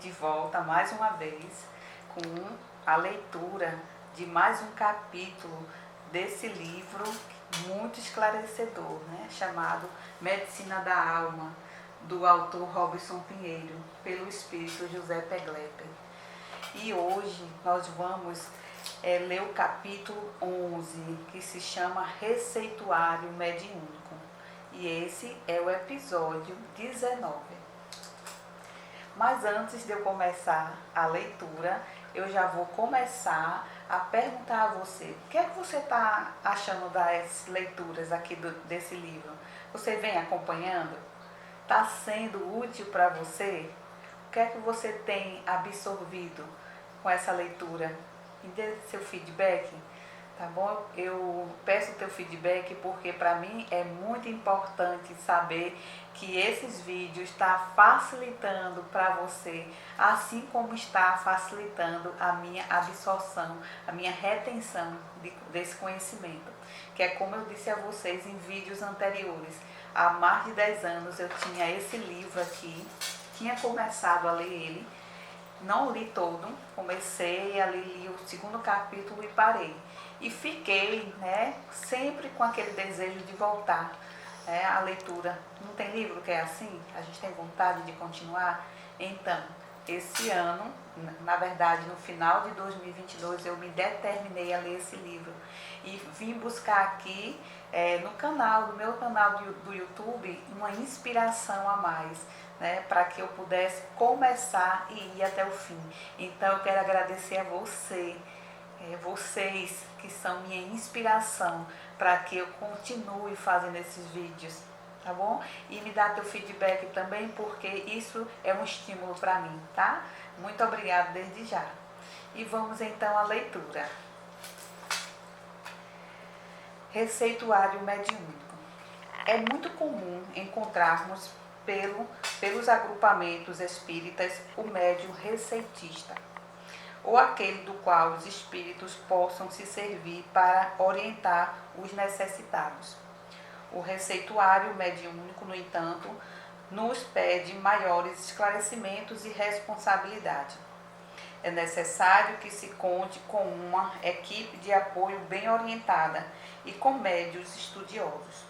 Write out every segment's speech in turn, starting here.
de volta mais uma vez com a leitura de mais um capítulo desse livro muito esclarecedor, né, chamado Medicina da Alma, do autor Robson Pinheiro, pelo espírito José Peglepper. E hoje nós vamos ler o capítulo 11, que se chama Receituário Mediúnico. E esse é o episódio 19. Mas antes de eu começar a leitura, eu já vou começar a perguntar a você, o que é que você está achando das leituras aqui desse livro? Você vem acompanhando? Está sendo útil para você? O que é que você tem absorvido com essa leitura? Me dê seu feedback, tá bom? Eu peço o teu feedback porque para mim é muito importante saber que esses vídeos estão facilitando para você, assim como está facilitando a minha absorção, a minha retenção desse conhecimento. Que é como eu disse a vocês em vídeos anteriores, há mais de 10 anos eu tinha esse livro aqui, tinha começado a ler ele, não li todo, comecei a ler, li o segundo capítulo e parei. E fiquei, né, sempre com aquele desejo de voltar à leitura. Não tem livro que é assim? A gente tem vontade de continuar? Então, esse ano, na verdade, no final de 2022, eu me determinei a ler esse livro. E vim buscar aqui, no canal, no meu canal do YouTube, uma inspiração a mais, né, para que eu pudesse começar e ir até o fim. Então eu quero agradecer a vocês que são minha inspiração para que eu continue fazendo esses vídeos, tá bom? E me dá teu feedback também, porque isso é um estímulo para mim, tá? Muito obrigada desde já. E vamos então à leitura. Receituário mediúnico. É muito comum encontrarmos pelos agrupamentos espíritas o médium receitista, ou aquele do qual os espíritos possam se servir para orientar os necessitados. O receituário mediúnico, no entanto, nos pede maiores esclarecimentos e responsabilidade. É necessário que se conte com uma equipe de apoio bem orientada e com médiuns estudiosos,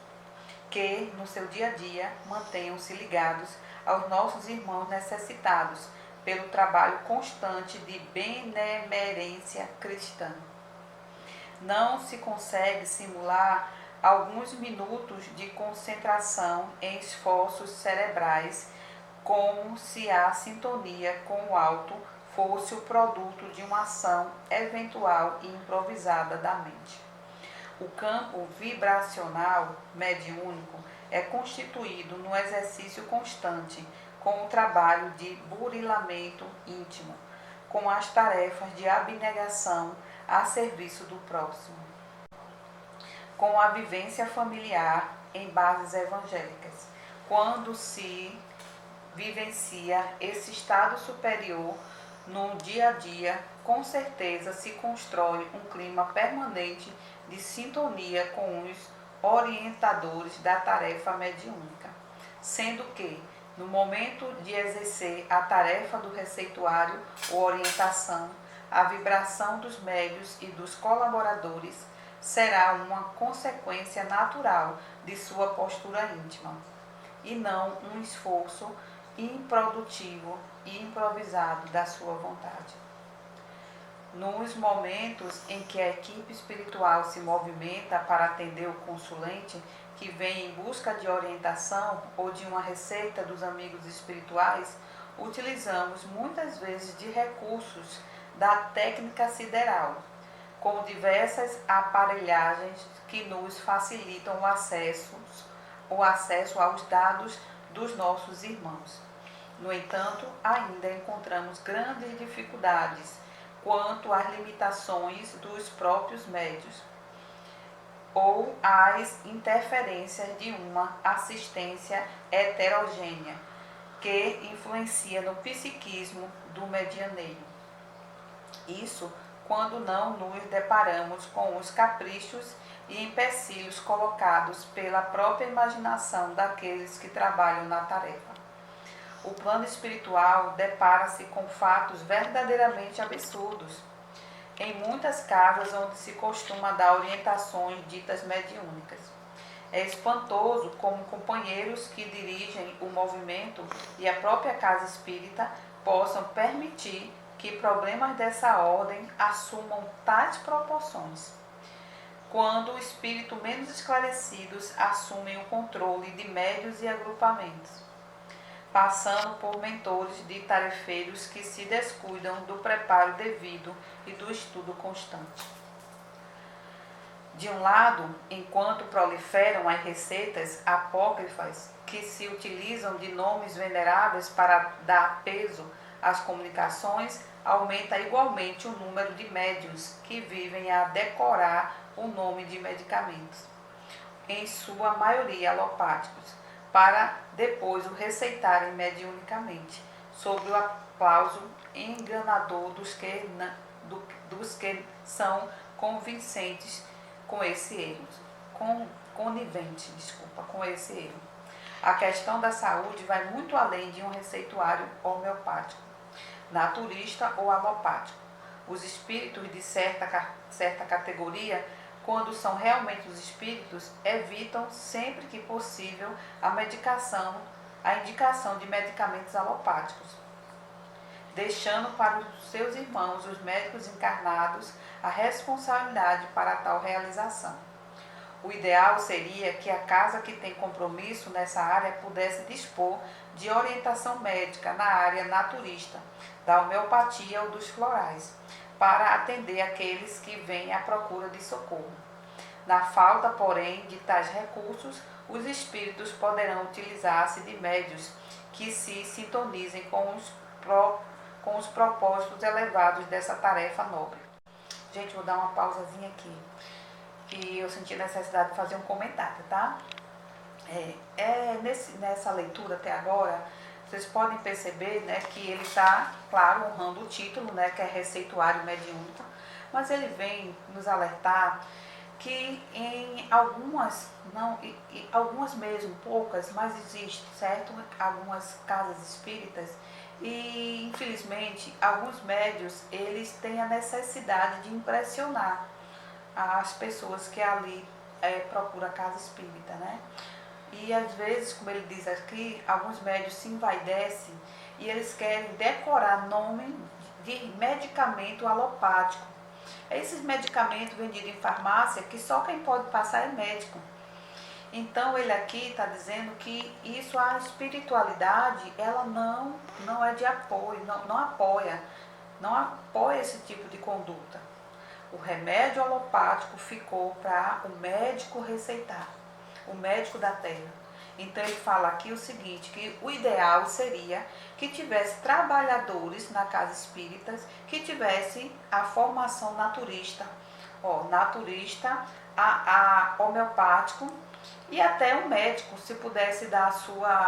que no seu dia a dia mantenham-se ligados aos nossos irmãos necessitados pelo trabalho constante de benemerência cristã. Não se consegue simular alguns minutos de concentração em esforços cerebrais como se a sintonia com o alto fosse o produto de uma ação eventual e improvisada da mente. O campo vibracional mediúnico é constituído no exercício constante com o trabalho de burilamento íntimo, com as tarefas de abnegação a serviço do próximo, com a vivência familiar em bases evangélicas. Quando se vivencia esse estado superior no dia a dia, com certeza se constrói um clima permanente de sintonia com os orientadores da tarefa mediúnica, sendo que, no momento de exercer a tarefa do receituário ou orientação, a vibração dos médios e dos colaboradores será uma consequência natural de sua postura íntima, e não um esforço improdutivo e improvisado da sua vontade. Nos momentos em que a equipe espiritual se movimenta para atender o consulente que vem em busca de orientação ou de uma receita dos amigos espirituais, utilizamos muitas vezes de recursos da técnica sideral, com diversas aparelhagens que nos facilitam o acesso aos dados dos nossos irmãos. No entanto, ainda encontramos grandes dificuldades quanto às limitações dos próprios médios ou às interferências de uma assistência heterogênea que influencia no psiquismo do medianeiro. Isso quando não nos deparamos com os caprichos e empecilhos colocados pela própria imaginação daqueles que trabalham na tarefa. o plano espiritual depara-se com fatos verdadeiramente absurdos. Em muitas casas onde se costuma dar orientações ditas mediúnicas. É espantoso como companheiros que dirigem o movimento e a própria casa espírita possam permitir que problemas dessa ordem assumam tais proporções. Quando o espírito menos esclarecidos assumem o controle de médios e agrupamentos, passando por mentores de tarefeiros que se descuidam do preparo devido e do estudo constante. De um lado, enquanto proliferam as receitas apócrifas que se utilizam de nomes veneráveis para dar peso às comunicações, aumenta igualmente o número de médiuns que vivem a decorar o nome de medicamentos, em sua maioria alopáticos, para depois o receitarem mediunicamente, sob o aplauso enganador dos que são convincentes com esse erro, coniventes com esse erro. A questão da saúde vai muito além de um receituário homeopático, naturista ou alopático. Os espíritos de certa categoria, quando são realmente os espíritos, evitam sempre que possível a indicação de medicamentos alopáticos, deixando para os seus irmãos, os médicos encarnados, a responsabilidade para tal realização. O ideal seria que a casa que tem compromisso nessa área pudesse dispor de orientação médica na área naturista, da homeopatia ou dos florais, para atender aqueles que vêm à procura de socorro. Na falta, porém, de tais recursos, os espíritos poderão utilizar-se de médios que se sintonizem com os propósitos elevados dessa tarefa nobre. Gente, vou dar uma pausazinha aqui, que eu senti necessidade de fazer um comentário, tá? Nessa leitura até agora, vocês podem perceber, né, que ele está, claro, honrando o título, né, que é Receituário Mediúnico, mas ele vem nos alertar que em algumas, não, algumas mesmo, poucas, mas existe, certo? Algumas casas espíritas e, infelizmente, alguns médios, eles têm a necessidade de impressionar as pessoas que ali procuram a casa espírita, né? E às vezes, como ele diz aqui, alguns médios se envaidecem e eles querem decorar nome de medicamento alopático. Esses medicamentos vendidos em farmácia que só quem pode passar é médico. Então ele aqui está dizendo que isso, a espiritualidade, ela não é de apoio, não apoia esse tipo de conduta. O remédio alopático ficou para o médico receitar, o médico da terra. Então ele fala aqui o seguinte, que o ideal seria que tivesse trabalhadores na casa espírita que tivesse a formação naturista, a homeopático e até um médico, se pudesse dar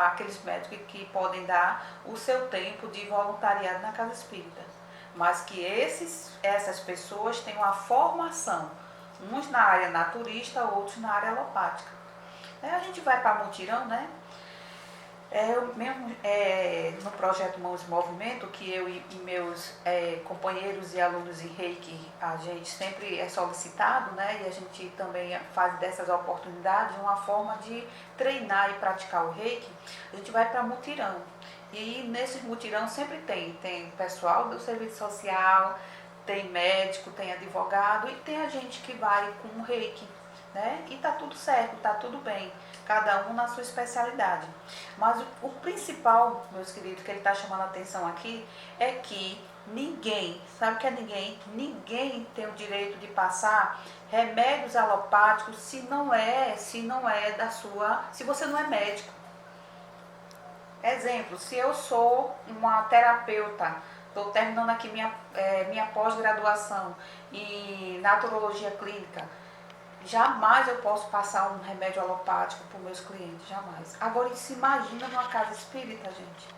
aqueles médicos que podem dar o seu tempo de voluntariado na casa espírita. Mas que essas pessoas tenham a formação, uns na área naturista, outros na área alopática. A gente vai para mutirão, né? Eu mesmo, no projeto Mãos em Movimento, que eu e meus companheiros e alunos em Reiki, a gente sempre é solicitado, né? E a gente também faz dessas oportunidades uma forma de treinar e praticar o Reiki. A gente vai para mutirão. E nesses mutirão sempre tem pessoal do serviço social, tem médico, tem advogado e tem a gente que vai com o Reiki, né? E tá tudo certo, tá tudo bem, cada um na sua especialidade. Mas o principal, meus queridos, que ele está chamando a atenção aqui é que ninguém, sabe o que é ninguém? Ninguém tem o direito de passar remédios alopáticos se não é se você não é médico. Exemplo, se eu sou uma terapeuta, estou terminando aqui minha pós-graduação em naturologia clínica, jamais eu posso passar um remédio alopático para os meus clientes, jamais. Agora, se imagina numa casa espírita, gente.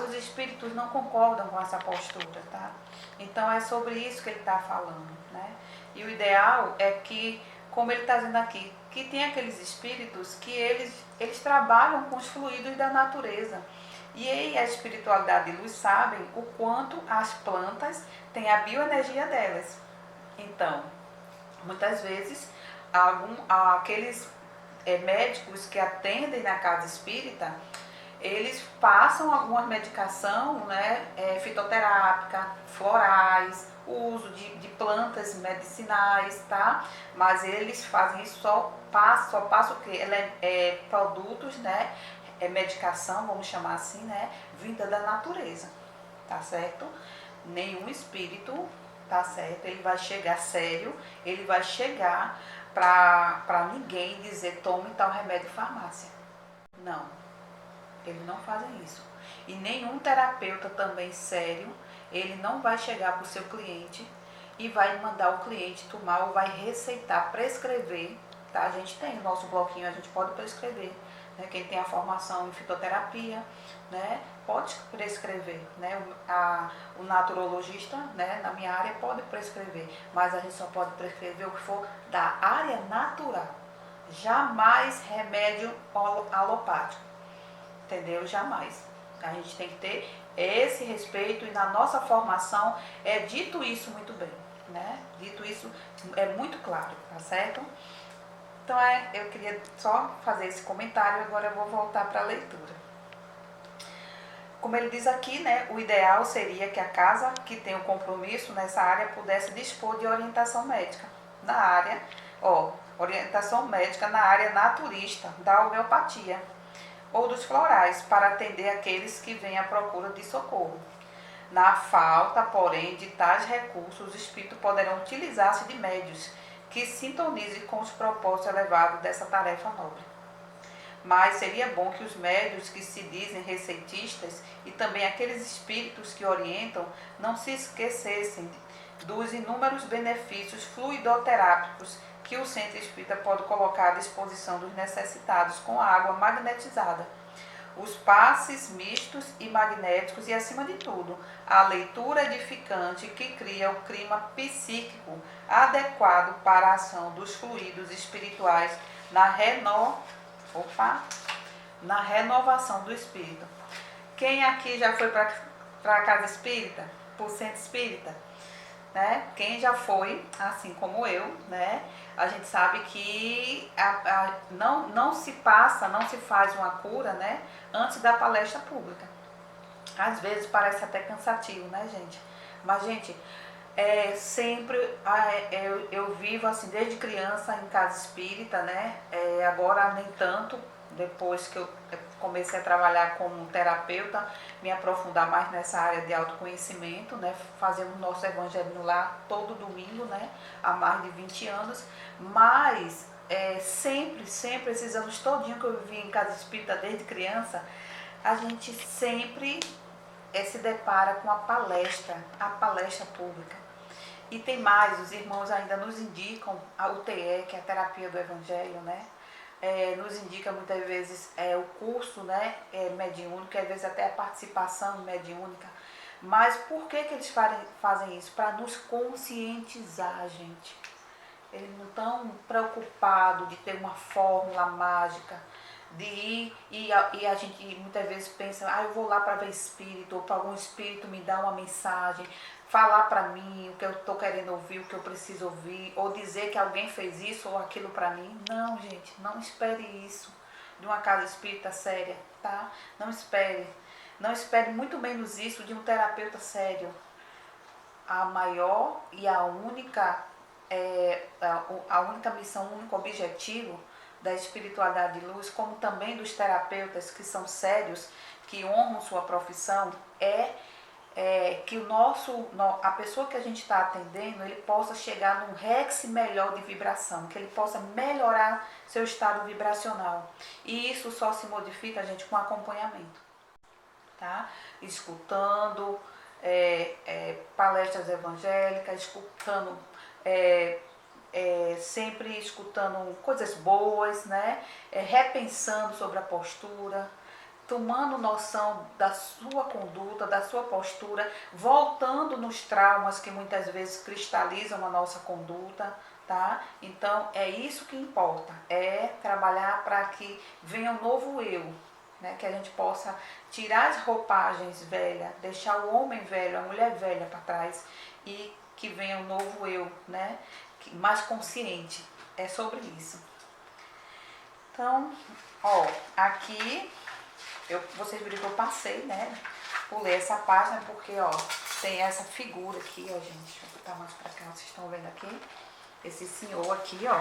Os espíritos não concordam com essa postura, tá? Então, é sobre isso que ele está falando, né? E o ideal é que, como ele está dizendo aqui, que tem aqueles espíritos que eles trabalham com os fluidos da natureza. E aí a espiritualidade de luz sabem o quanto as plantas têm a bioenergia delas. Então, muitas vezes, aqueles médicos que atendem na casa espírita, eles passam alguma medicação, né, fitoterápica, florais, o uso de plantas medicinais, tá? Mas eles fazem isso só passa o quê? Produtos, né, medicação, vamos chamar assim, né, vinda da natureza, tá certo? Nenhum espírito, tá certo? Ele vai chegar sério, ele vai chegar para ninguém dizer tome tal remédio farmácia. Não, eles não fazem isso. E nenhum terapeuta também sério, ele não vai chegar para o seu cliente e vai mandar o cliente tomar ou vai receitar, prescrever, tá? A gente tem o nosso bloquinho, a gente pode prescrever, né? Quem tem a formação em fitoterapia, né? Pode prescrever, né? O naturologista, né? Na minha área pode prescrever, mas a gente só pode prescrever o que for da área natural, jamais remédio alopático, entendeu? Jamais. A gente tem que ter esse respeito e na nossa formação é dito isso muito bem, né? Dito isso é muito claro, tá certo? Então eu queria só fazer esse comentário, agora eu vou voltar para a leitura. Como ele diz aqui, né, o ideal seria que a casa que tem um compromisso nessa área pudesse dispor de orientação médica na área, orientação médica na área naturista, da homeopatia ou dos florais, para atender aqueles que vêm à procura de socorro. Na falta, porém, de tais recursos, os espíritos poderão utilizar-se de médios que sintonizem com os propósitos elevados dessa tarefa nobre. Mas seria bom que os médios que se dizem receitistas e também aqueles espíritos que orientam não se esquecessem dos inúmeros benefícios fluidoterápicos que o centro espírita pode colocar à disposição dos necessitados com a água magnetizada, os passes mistos e magnéticos e, acima de tudo, a leitura edificante que cria o clima psíquico adequado para a ação dos fluidos espirituais na renovação do espírito. Quem aqui já foi para a casa espírita, para o centro espírita? Né? Quem já foi, assim como eu, né? A gente sabe que não se faz uma cura, né? Antes da palestra pública. Às vezes parece até cansativo, né, gente? Mas, gente, sempre eu vivo assim desde criança em casa espírita, né? Agora nem tanto, depois que eu comecei a trabalhar como terapeuta, me aprofundar mais nessa área de autoconhecimento, né? Fazendo o nosso evangelho lá todo domingo, né? Há mais de 20 anos, mas sempre, esses anos todinho que eu vivi em casa espírita desde criança, a gente sempre se depara com a palestra pública. E tem mais, os irmãos ainda nos indicam a UTE, que é a terapia do evangelho, né? Nos indica muitas vezes o curso, né, mediúnico, às vezes até a participação mediúnica. Mas por que eles fazem isso? Para nos conscientizar, gente. Eles não estão preocupados de ter uma fórmula mágica, de ir e a gente muitas vezes pensa, eu vou lá para ver espírito, ou para algum espírito me dar uma mensagem, falar para mim o que eu estou querendo ouvir, o que eu preciso ouvir, ou dizer que alguém fez isso ou aquilo para mim. Não, gente, não espere isso de uma casa espírita séria, tá? Não espere. Não espere muito menos isso de um terapeuta sério. A maior e a única missão, o único objetivo da espiritualidade de luz, como também dos terapeutas que são sérios, que honram sua profissão, que a pessoa que a gente está atendendo, ele possa chegar num rex melhor de vibração, que ele possa melhorar seu estado vibracional. E isso só se modifica, gente, com acompanhamento, tá? Escutando palestras evangélicas, escutando sempre escutando coisas boas, né? Repensando sobre a postura, tomando noção da sua conduta, da sua postura, voltando nos traumas que muitas vezes cristalizam a nossa conduta, tá? Então é isso que importa, trabalhar para que venha um novo eu, né? Que a gente possa tirar as roupagens velhas, deixar o homem velho, a mulher velha para trás e que venha um novo eu, né? Mais consciente. É sobre isso. Então, ó, aqui vocês viram que eu passei, né? Pulei essa página porque, ó, tem essa figura aqui, ó, gente. Deixa eu botar mais pra cá, vocês estão vendo aqui? Esse senhor aqui, ó.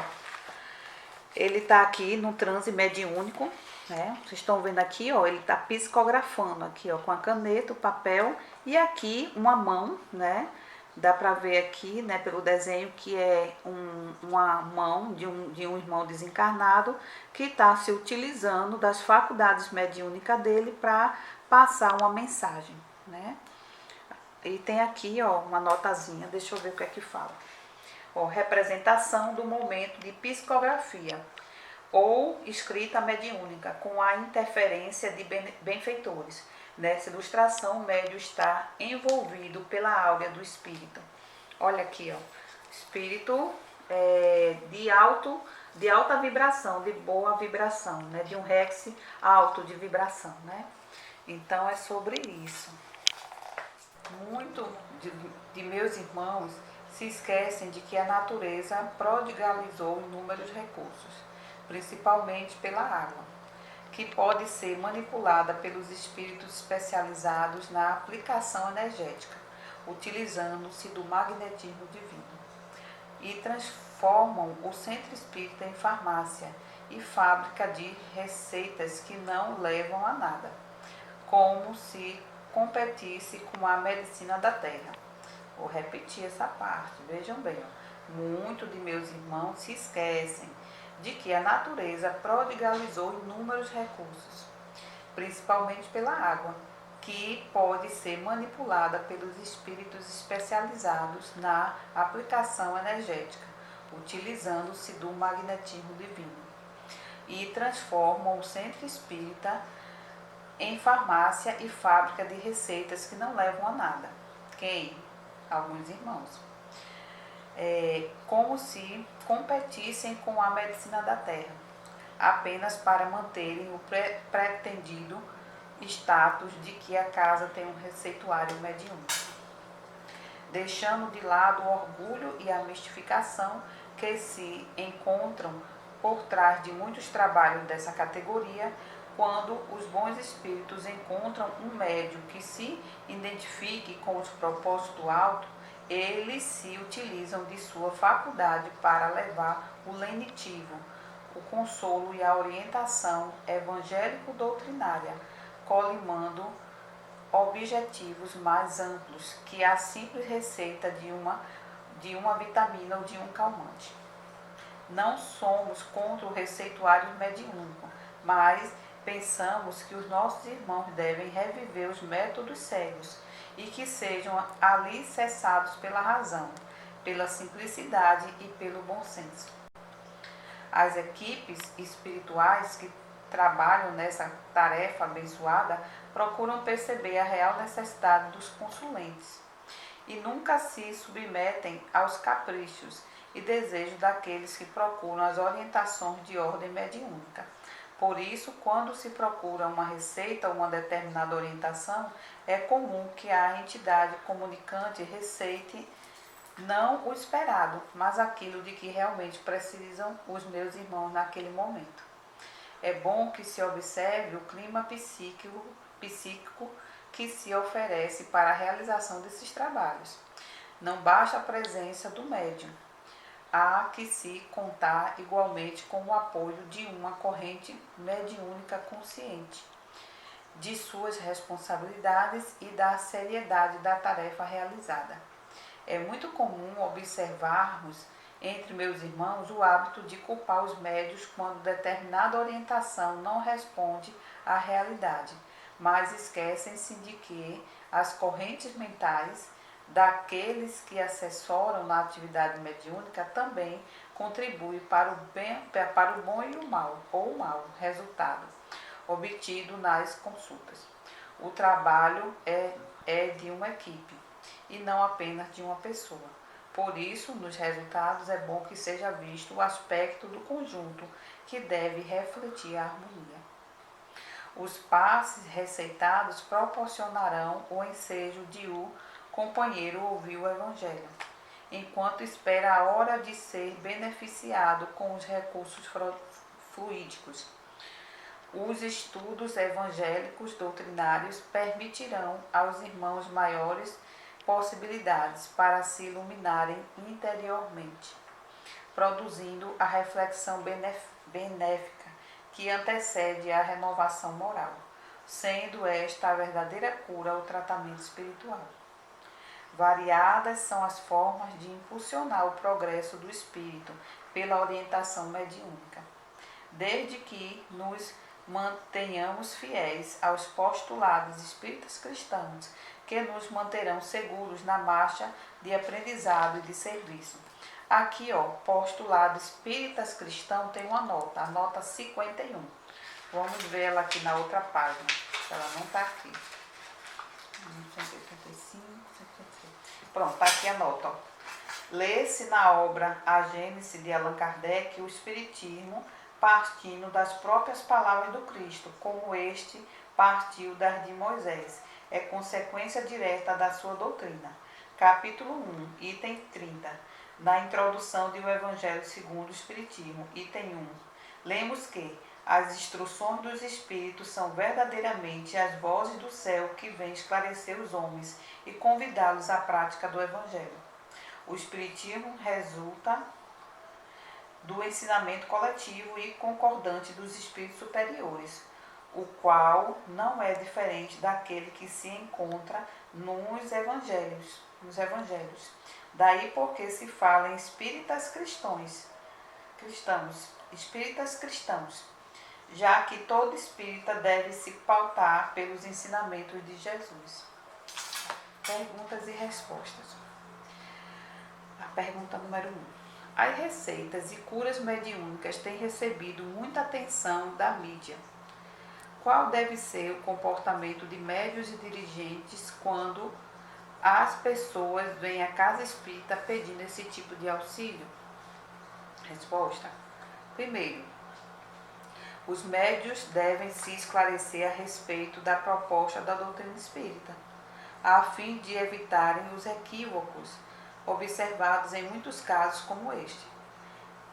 Ele tá aqui no transe mediúnico, né? Vocês estão vendo aqui, ó, ele tá psicografando aqui, ó, com a caneta, o papel e aqui uma mão, né? Dá para ver aqui, né, pelo desenho que é uma mão de um irmão desencarnado que está se utilizando das faculdades mediúnicas dele para passar uma mensagem, né? E tem aqui, ó, uma notazinha, deixa eu ver o que é que fala. Ó, representação do momento de psicografia ou escrita mediúnica com a interferência de benfeitores. Nessa ilustração, o médium está envolvido pela áurea do espírito. Olha aqui, ó, espírito de alta vibração, de boa vibração, né? De um rex alto de vibração, né? Então é sobre isso. Muito de meus irmãos se esquecem de que a natureza prodigalizou inúmeros recursos, principalmente pela água, que pode ser manipulada pelos espíritos especializados na aplicação energética, utilizando-se do magnetismo divino, e transformam o centro espírita em farmácia e fábrica de receitas que não levam a nada, como se competisse com a medicina da terra. Vou repetir essa parte, vejam bem, muito de meus irmãos se esquecem de que a natureza prodigalizou inúmeros recursos, principalmente pela água, que pode ser manipulada pelos espíritos especializados na aplicação energética, utilizando-se do magnetismo divino, e transformam o centro espírita em farmácia e fábrica de receitas que não levam a nada. Quem? Alguns irmãos. Como se competissem com a medicina da terra, apenas para manterem o pretendido status de que a casa tem um receituário mediúnico, deixando de lado o orgulho e a mistificação que se encontram por trás de muitos trabalhos dessa categoria. Quando os bons espíritos encontram um médium que se identifique com os propósitos altos, eles se utilizam de sua faculdade para levar o lenitivo, o consolo e a orientação evangélico-doutrinária, colimando objetivos mais amplos que a simples receita de uma vitamina ou de um calmante. Não somos contra o receituário mediúnico, mas pensamos que os nossos irmãos devem reviver os métodos cegos e que sejam alicerçados pela razão, pela simplicidade e pelo bom senso. As equipes espirituais que trabalham nessa tarefa abençoada procuram perceber a real necessidade dos consulentes e nunca se submetem aos caprichos e desejos daqueles que procuram as orientações de ordem mediúnica. Por isso, quando se procura uma receita ou uma determinada orientação, é comum que a entidade comunicante receite não o esperado, mas aquilo de que realmente precisam os meus irmãos naquele momento. É bom que se observe o clima psíquico que se oferece para a realização desses trabalhos. Não basta a presença do médium. Há que se contar igualmente com o apoio de uma corrente mediúnica consciente de suas responsabilidades e da seriedade da tarefa realizada. É muito comum observarmos entre meus irmãos o hábito de culpar os médios quando determinada orientação não responde à realidade, mas esquecem-se de que as correntes mentais daqueles que assessoram na atividade mediúnica também contribuem para o bom e o mal, ou o mau resultado obtido nas consultas. O trabalho é de uma equipe e não apenas de uma pessoa. Por isso, nos resultados é bom que seja visto o aspecto do conjunto que deve refletir a harmonia. Os passes receitados proporcionarão o ensejo de o companheiro ouvir o Evangelho, enquanto espera a hora de ser beneficiado com os recursos fluídicos. Os estudos evangélicos doutrinários permitirão aos irmãos maiores possibilidades para se iluminarem interiormente, produzindo a reflexão benéfica que antecede a renovação moral, sendo esta a verdadeira cura ao tratamento espiritual. Variadas são as formas de impulsionar o progresso do espírito pela orientação mediúnica, desde que nos mantenhamos fiéis aos postulados espíritas cristãos que nos manterão seguros na marcha de aprendizado e de serviço. Aqui, postulado espíritas cristão tem uma nota, a nota 51. Vamos ver ela aqui na outra página, ela não está aqui. 185, 186. Pronto, está aqui a nota. Lê-se na obra A Gênese de Allan Kardec o Espiritismo partindo das próprias palavras do Cristo, como este partiu das de Moisés. É consequência direta da sua doutrina. Capítulo 1, item 30, na introdução do Evangelho segundo o Espiritismo, item 1. Lemos que as instruções dos Espíritos são verdadeiramente as vozes do céu que vêm esclarecer os homens e convidá-los à prática do Evangelho. O Espiritismo resulta do ensinamento coletivo e concordante dos espíritos superiores, o qual não é diferente daquele que se encontra nos evangelhos. Daí porque se fala em espíritas cristãos, já que todo espírita deve se pautar pelos ensinamentos de Jesus. Perguntas e respostas. A pergunta número 1. As receitas e curas mediúnicas têm recebido muita atenção da mídia. Qual deve ser o comportamento de médiuns e dirigentes quando as pessoas vêm à casa espírita pedindo esse tipo de auxílio? Resposta. Primeiro, os médiuns devem se esclarecer a respeito da proposta da doutrina espírita, a fim de evitarem os equívocos observados em muitos casos como este.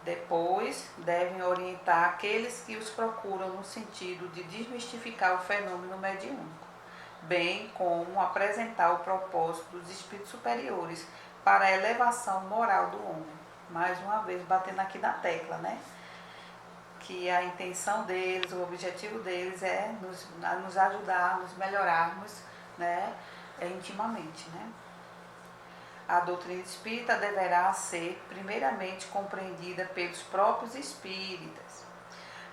Depois, devem orientar aqueles que os procuram no sentido de desmistificar o fenômeno mediúnico, bem como apresentar o propósito dos espíritos superiores para a elevação moral do homem. Mais uma vez, batendo aqui na tecla, né? Que a intenção deles, o objetivo deles é nos ajudar, nos melhorarmos, né? Intimamente, né? A doutrina espírita deverá ser primeiramente compreendida pelos próprios espíritas,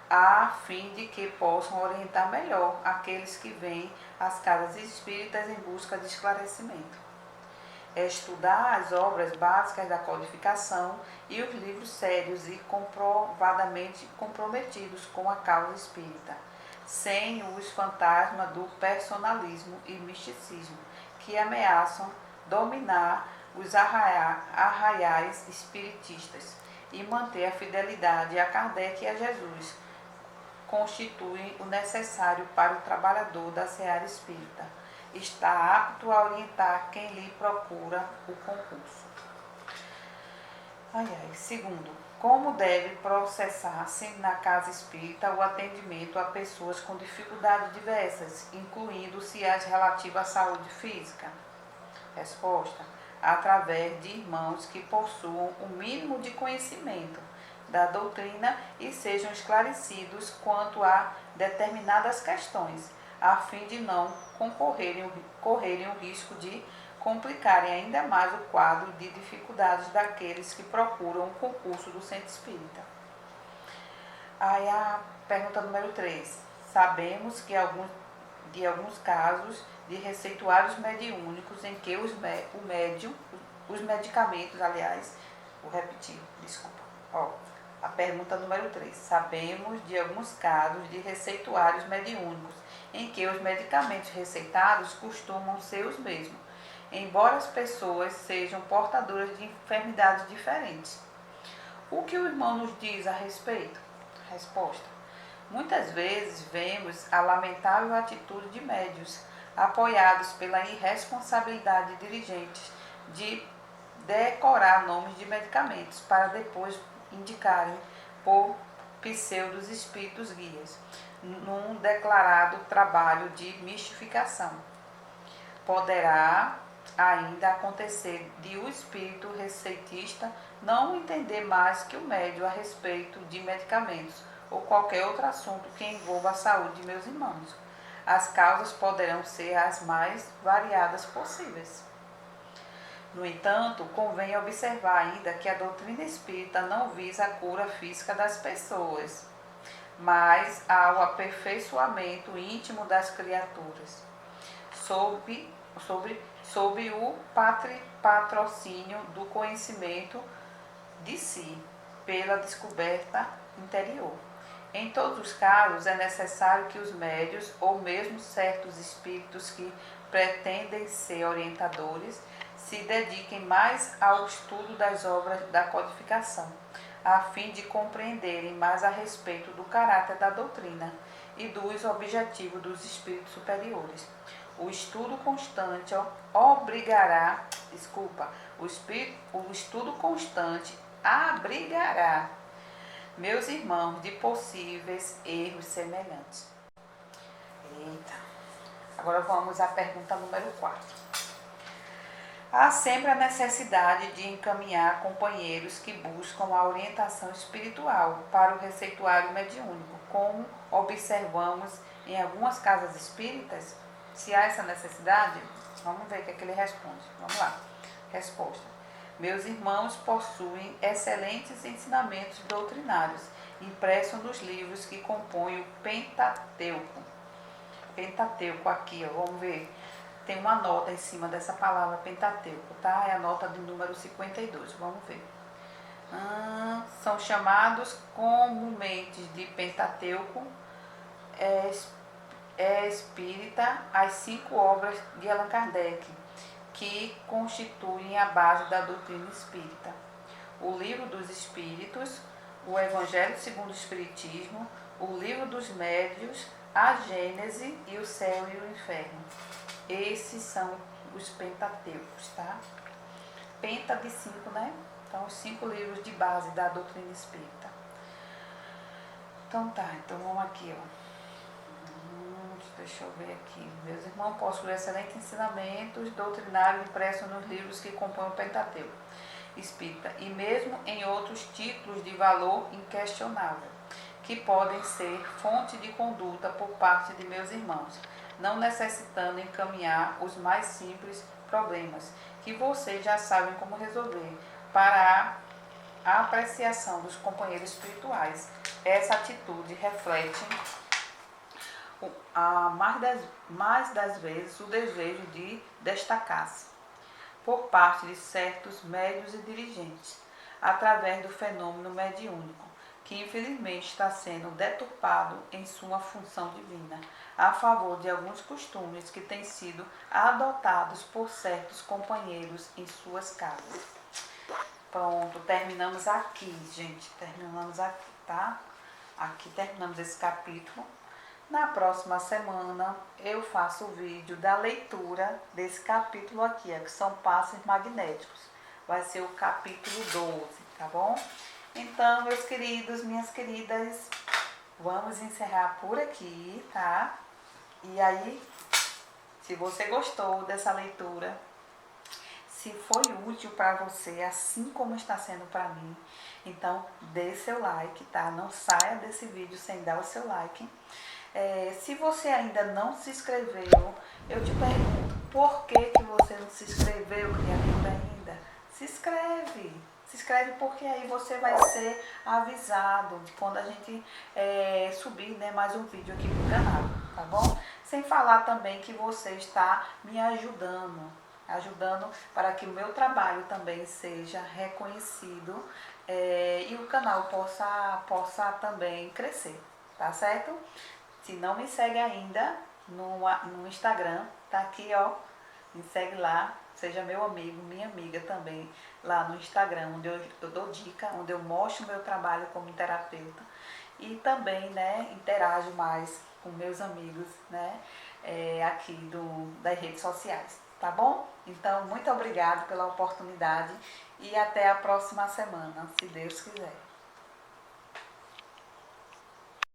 a fim de que possam orientar melhor aqueles que vêm às casas espíritas em busca de esclarecimento. Estudar as obras básicas da codificação e os livros sérios e comprovadamente comprometidos com a causa espírita, sem os fantasmas do personalismo e misticismo que ameaçam dominar os arraiais espiritistas, e manter a fidelidade a Kardec e a Jesus constituem o necessário para o trabalhador da seara espírita. Está apto a orientar quem lhe procura o concurso. Segundo, como deve processar-se na casa espírita o atendimento a pessoas com dificuldades diversas, incluindo-se as relativas à saúde física? Resposta. Através de irmãos que possuam o mínimo de conhecimento da doutrina e sejam esclarecidos quanto a determinadas questões, a fim de não correrem o risco de complicarem ainda mais o quadro de dificuldades daqueles que procuram o concurso do centro espírita. Aí a pergunta número 3. Sabemos que alguns casos de receituários mediúnicos em que os medicamentos, vou repetir, desculpa. A pergunta número 3. Sabemos de alguns casos de receituários mediúnicos em que os medicamentos receitados costumam ser os mesmos, embora as pessoas sejam portadoras de enfermidades diferentes. O que o irmão nos diz a respeito? Resposta. Muitas vezes vemos a lamentável atitude de médios, apoiados pela irresponsabilidade de dirigentes, de decorar nomes de medicamentos para depois indicarem por pseudos espíritos guias, num declarado trabalho de mistificação. Poderá ainda acontecer de o espírito receitista não entender mais que o médium a respeito de medicamentos ou qualquer outro assunto que envolva a saúde de meus irmãos. As causas poderão ser as mais variadas possíveis. No entanto, convém observar ainda que a doutrina espírita não visa a cura física das pessoas, mas ao aperfeiçoamento íntimo das criaturas, sob o patrocínio do conhecimento de si, pela descoberta interior. Em todos os casos, é necessário que os médios, ou mesmo certos espíritos que pretendem ser orientadores, se dediquem mais ao estudo das obras da codificação, a fim de compreenderem mais a respeito do caráter da doutrina e dos objetivos dos espíritos superiores. O estudo constante abrigará meus irmãos de possíveis erros semelhantes. Eita. Agora vamos à pergunta número 4. Há sempre a necessidade de encaminhar companheiros que buscam a orientação espiritual para o receituário mediúnico, como observamos em algumas casas espíritas. Se há essa necessidade, vamos ver o que é que ele responde. Vamos lá. Resposta. Meus irmãos possuem excelentes ensinamentos doutrinários, impressos nos livros que compõem o Pentateuco. Pentateuco aqui, ó, vamos ver. Tem uma nota em cima dessa palavra Pentateuco, tá? É a nota de número 52, vamos ver. São chamados comumente de Pentateuco espírita as 5 obras de Allan Kardec, que constituem a base da doutrina espírita: o Livro dos Espíritos, o Evangelho segundo o Espiritismo, o Livro dos Médios, a Gênese e o Céu e o Inferno. Esses são os Pentateucos, tá? Penta de 5, né? Então, os 5 livros de base da doutrina espírita. Então tá, então vamos aqui, ó. Deixa eu ver aqui. Meus irmãos possuem excelentes ensinamentos doutrinários impressos nos livros que compõem o Pentateuco espírita e mesmo em outros títulos de valor inquestionável, que podem ser fonte de conduta por parte de meus irmãos, não necessitando encaminhar os mais simples problemas, que vocês já sabem como resolver, para a apreciação dos companheiros espirituais. Essa atitude reflete mais das vezes o desejo de destacar-se por parte de certos médios e dirigentes, através do fenômeno mediúnico, que infelizmente está sendo deturpado em sua função divina, a favor de alguns costumes que têm sido adotados por certos companheiros em suas casas. Pronto, terminamos aqui, gente. Terminamos aqui, tá? Aqui terminamos esse capítulo. Na próxima semana eu faço o vídeo da leitura desse capítulo aqui, que são passes magnéticos. Vai ser o capítulo 12, tá bom? Então, meus queridos, minhas queridas, vamos encerrar por aqui, tá? E aí, se você gostou dessa leitura, se foi útil para você, assim como está sendo para mim, então dê seu like, tá? Não saia desse vídeo sem dar o seu like. Se você ainda não se inscreveu, eu te pergunto, por que você não se inscreveu, criatura, ainda? Se inscreve! Se inscreve porque aí você vai ser avisado quando a gente subir, né, mais um vídeo aqui no canal, tá bom? Sem falar também que você está me ajudando para que o meu trabalho também seja reconhecido e o canal possa também crescer, tá certo? Se não me segue ainda no Instagram, tá aqui, ó, me segue lá, seja meu amigo, minha amiga também, lá no Instagram, onde eu dou dica, onde eu mostro o meu trabalho como terapeuta. e também, né, interajo mais com meus amigos, né, aqui das redes sociais, tá bom? Então, muito obrigado pela oportunidade e até a próxima semana, se Deus quiser.